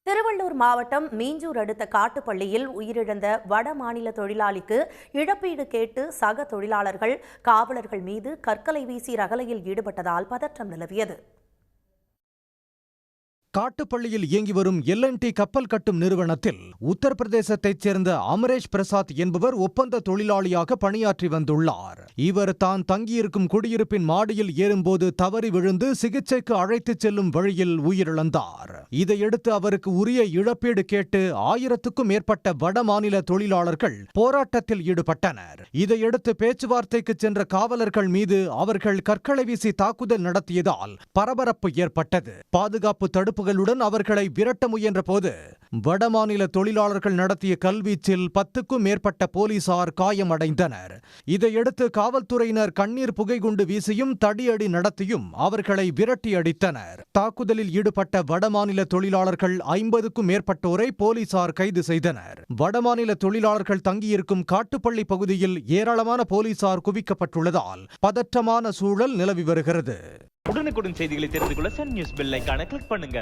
திருவள்ளூர் மாவட்டம் மீஞ்சூர் அடுத்த காட்டுப்பள்ளியில் உயிரிழந்த வட மாநில தொழிலாளிக்கு இழப்பீடு கேட்டு சக தொழிலாளர்கள் காவலர்கள் மீது கற்களை வீசி ரகளையில் ஈடுபட்டதால் பதற்றம் நிலவியது. காட்டுப்பள்ளியில் இயங்கி வரும் எல்&டி கப்பல் கட்டும் நிறுவனத்தில் உத்தரப்பிரதேசத்தைச் சேர்ந்த அமரேஷ் பிரசாத் என்பவர் ஒப்பந்த தொழிலாளியாக பணியாற்றி வந்துள்ளார். இவர் தான் தங்கியிருக்கும் குடியிருப்பின் மாடியில் ஏறும்போது தவறி விழுந்து சிகிச்சைக்கு அழைத்துச் செல்லும் வழியில் உயிரிழந்தார். இதையடுத்து அவருக்கு உரிய இழப்பீடு கேட்டு 1000க்கும் மேற்பட்ட வட மாநில தொழிலாளர்கள் போராட்டத்தில் ஈடுபட்டனர். இதையடுத்து பேச்சுவார்த்தைக்கு சென்ற காவலர்கள் மீது அவர்கள் கற்களை வீசி தாக்குதல் நடத்தியதால் பரபரப்பு ஏற்பட்டது. பாதுகாப்பு தடுப்புகளுடன் அவர்களை விரட்ட முயன்ற போது வடமாநில தொழிலாளர்கள் நடத்திய கல்வீச்சில் 10க்கும் மேற்பட்ட போலீசார் காயமடைந்தனர். இதையடுத்து காவல்துறையினர் கண்ணீர் புகைகுண்டு வீசியும் தடியடி நடத்தியும் அவர்களை விரட்டி அடித்தனர். தாக்குதலில் ஈடுபட்ட வடமாநில தொழிலாளர்கள் 50க்கும் மேற்பட்டோரை போலீசார் கைது செய்தனர். வடமாநில தொழிலாளர்கள் தங்கியிருக்கும் காட்டுப்பள்ளி பகுதியில் ஏராளமான போலீசார் குவிக்கப்பட்டுள்ளதால் பதற்றமான சூழல் நிலவி வருகிறது. உடனுக்குடன் செய்திகளை தெரிந்து கொள்ள சன் நியூஸ் பெல் ஐகானை கிளிக் பண்ணுங்க.